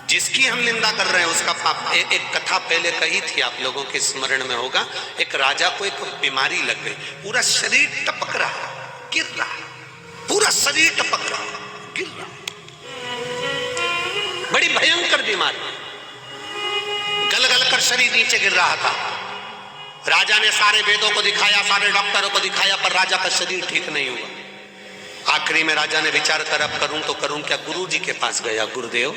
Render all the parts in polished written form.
जिसकी हम निंदा कर रहे हैं उसका पाप। एक कथा पहले कही थी, आप लोगों के स्मरण में होगा। एक राजा को एक बीमारी लग गई, पूरा शरीर टपक रहा, गिर रहा, पूरा शरीर टपक रहा, गिर रहा, बड़ी भयंकर बीमारी, गल गल कर शरीर नीचे गिर रहा था। राजा ने सारे वेदों को दिखाया, सारे डॉक्टरों को दिखाया, पर राजा का शरीर ठीक नहीं हुआ। आखिरी में राजा ने विचार कर अब करूं तो करूं क्या। गुरु जी के पास गया, गुरुदेव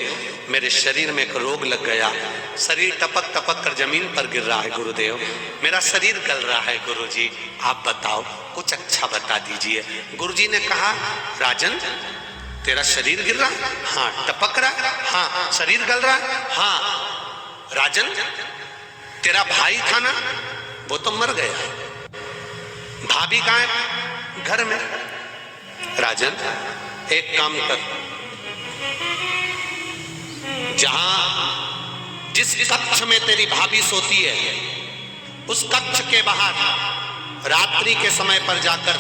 मेरे शरीर में एक रोग लग गया, शरीर टपक टपक कर जमीन पर गिर रहा है गुरुदेव, मेरा शरीर गल रहा है गुरुजी, आप बताओ कुछ अच्छा बता दीजिए। गुरुजी ने कहा, राजन तेरा शरीर गिर रहा, हाँ, टपक रहा, हाँ, शरीर गल रहा, हाँ। राजन तेरा भाई था ना, वो तो मर गया, भाभी कहाँ है? घर में। राजन एक काम कर, जहां जिस कक्ष में तेरी भाभी सोती है उस कक्ष के बाहर रात्रि के समय पर जाकर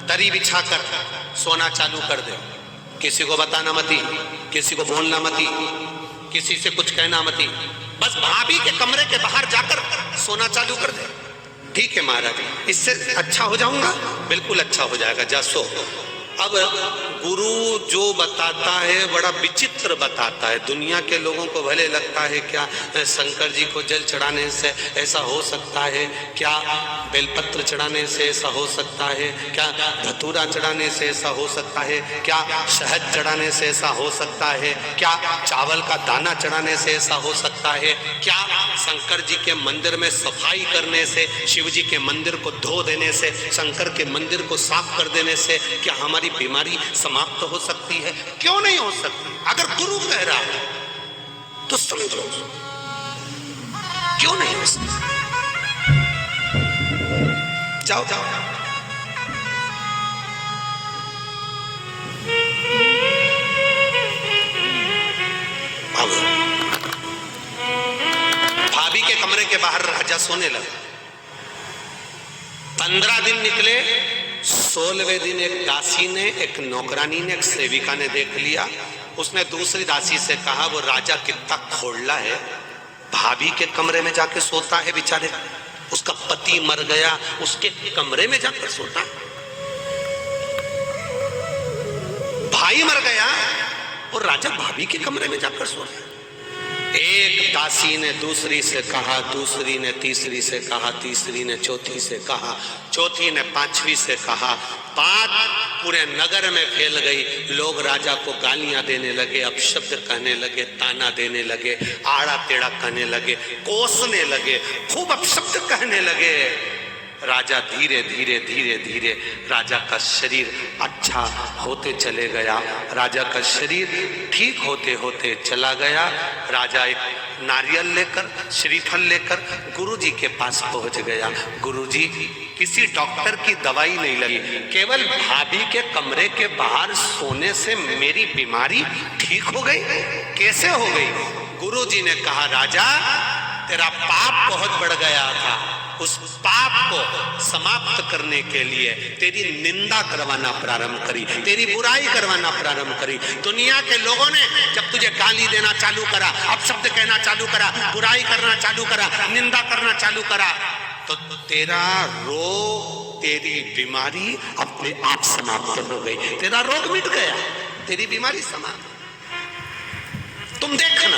दरी बिछाकर सोना चालू कर दे। किसी को बताना मती, किसी को बोलना मती, किसी से कुछ कहना मती, बस भाभी के कमरे के बाहर जाकर सोना चालू कर दे। ठीक है महाराज, इससे अच्छा हो जाऊंगा? बिल्कुल अच्छा हो जाएगा, जा सो। अब गुरु जो बताता है बड़ा विचित्र बताता है। दुनिया के लोगों को भले लगता है क्या शंकर जी को जल चढ़ाने से ऐसा हो सकता है, क्या बेलपत्र चढ़ाने से ऐसा हो सकता है, क्या धतूरा चढ़ाने से ऐसा हो सकता है, क्या शहद चढ़ाने से ऐसा हो सकता है, क्या चावल का दाना चढ़ाने से ऐसा हो सकता है, क्या शंकर जी के मंदिर में सफाई करने से, शिव जी के मंदिर को धो देने से, शंकर के मंदिर को साफ कर देने से क्या हमारी बीमारी समाप्त हो सकती है? क्यों नहीं हो सकती? अगर गुरु कह रहा है तो समझो, क्यों नहीं हो सकती? जाओ जाओ, भाभी के कमरे के बाहर राजा सोने लगा। 15 दिन निकले, 16वें दिन एक दासी ने, एक नौकरानी ने, एक सेविका ने देख लिया। उसने दूसरी दासी से कहा, वो राजा कितना खोड़ला है, भाभी के कमरे में जाके सोता है बेचारे, उसका पति मर गया, उसके कमरे में जाकर सोता, भाई मर गया और राजा भाभी के कमरे में जाकर सोता। एक दासी ने दूसरी से कहा, दूसरी ने तीसरी से कहा, तीसरी ने चौथी से कहा, चौथी ने पांचवी से कहा। बात पूरे नगर में फैल गई। लोग राजा को गालियां देने लगे, अपशब्द कहने लगे, ताना देने लगे, आड़ा टेढ़ा कहने लगे, कोसने लगे, खूब अपशब्द कहने लगे। राजा धीरे धीरे धीरे धीरे राजा का शरीर अच्छा होते चले गया, राजा का शरीर ठीक होते होते चला गया। राजा एक नारियल लेकर, श्रीफल लेकर गुरुजी के पास पहुंच गया। गुरुजी, किसी डॉक्टर की दवाई नहीं लगी, केवल भाभी के कमरे के बाहर सोने से मेरी बीमारी ठीक हो गई। कैसे हो गई? गुरुजी ने कहा, राजा तेरा पाप बहुत बढ़ गया था, उस पाप को समाप्त करने के लिए तेरी निंदा करवाना प्रारंभ करी, तेरी बुराई करवाना प्रारंभ करी। दुनिया के लोगों ने जब तुझे गाली देना चालू करा, अपशब्द कहना चालू करा, बुराई करना चालू करा, निंदा करना चालू करा, तो तेरा रोग, तेरी बीमारी अपने आप समाप्त हो गई। तेरा रोग मिट गया, तेरी बीमारी समाप्त। तुम देखना,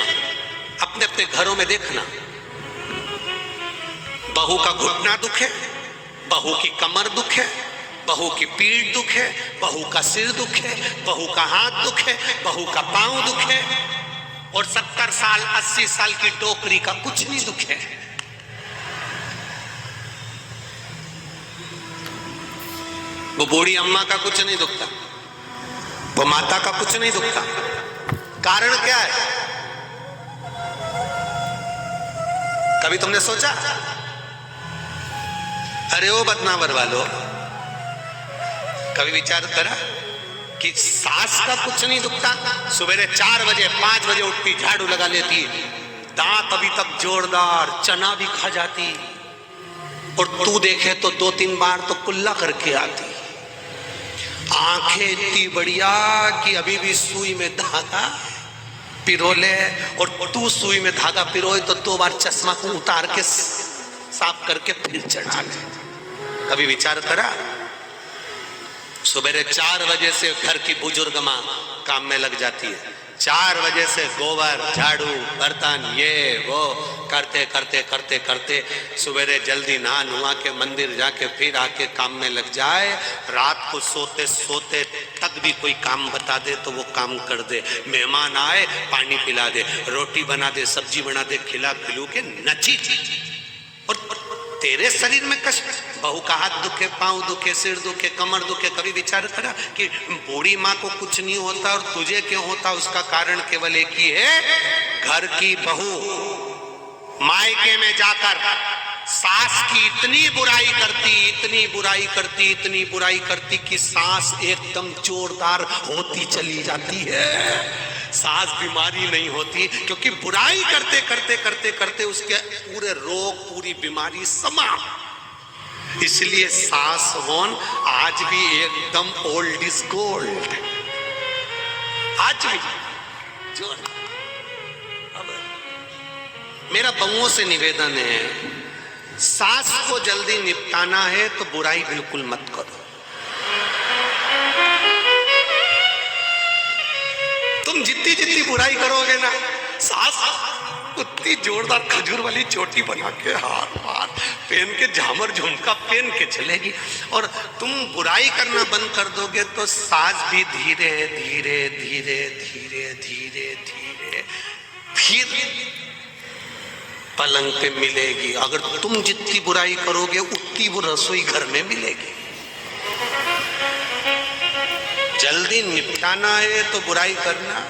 अपने अपने घरों में देखना, बहू का घुटना दुख है, बहू की कमर दुख है, बहू की पीठ दुख है, बहू का सिर दुख है, बहू का हाथ दुख है, बहू का पांव दुख है, और 70 साल 80 साल की टोकरी का कुछ नहीं दुख है। वो बूढ़ी अम्मा का कुछ नहीं दुखता, वो माता का कुछ नहीं दुखता। कारण क्या है? कभी तुमने सोचा? अरे ओ बदनावर वालों, कभी विचार करा कि सास का कुछ नहीं दुखता? सवेरे 4 बजे 5 बजे उठती, झाड़ू लगा लेती, दांत अभी तक जोरदार, चना भी खा जाती, और तू देखे तो 2-3 बार तो कुल्ला करके आती, आंखें इतनी बढ़िया कि अभी भी सुई में धागा, पिरो ले, और तू सुई में धागा पिरोए तो 2 बार चश्मा को उतार के साफ करके फिर चढ़ा ले। कभी विचार करा? सुबह 4 बजे से घर की बुजुर्ग माँ काम में लग जाती है। 4 बजे से गोबर, झाड़ू, बर्तन, ये वो करते करते करते करते सुबह जल्दी नहा नुआ के मंदिर जाके फिर आके काम में लग जाए। रात को सोते सोते तक भी कोई काम बता दे तो वो काम कर दे। मेहमान आए पानी पिला दे, रोटी बना दे, सब्जी बना दे, खिला खिलू के नची। और तेरे शरीर में कष्ट, बहू का हाथ दुखे, पांव दुखे, सिर दुखे, कमर दुखे। कभी विचार करा कि बूढ़ी माँ को कुछ नहीं होता और तुझे क्यों होता? उसका कारण केवल एक ही है, घर की बहू मायके में जाकर सास की इतनी बुराई करती, इतनी बुराई करती, इतनी बुराई करती कि सास एकदम जोरदार होती चली जाती है। सास बीमारी नहीं होती, क्योंकि बुराई करते करते करते करते उसके पूरे रोग, पूरी बीमारी समाप्त। इसलिए सास होन आज भी एकदम ओल्ड इज गोल्ड, आज भी जो। अब मेरा बहुओं से निवेदन है, सास को जल्दी निपटाना है तो बुराई बिल्कुल मत करो। तुम जितनी जितनी बुराई करोगे ना, सास उतनी जोरदार खजूर वाली चोटी बना के, हार हार पहन के, झामर झुमका पहन के चलेगी। और तुम बुराई करना बंद कर दोगे तो सास भी धीरे धीरे धीरे धीरे धीरे धीरे फिर पलंग पे मिलेगी। अगर तुम जितनी बुराई करोगे उतनी वो रसोई घर में मिलेगी। जल्दी निपटाना है तो बुराई करना,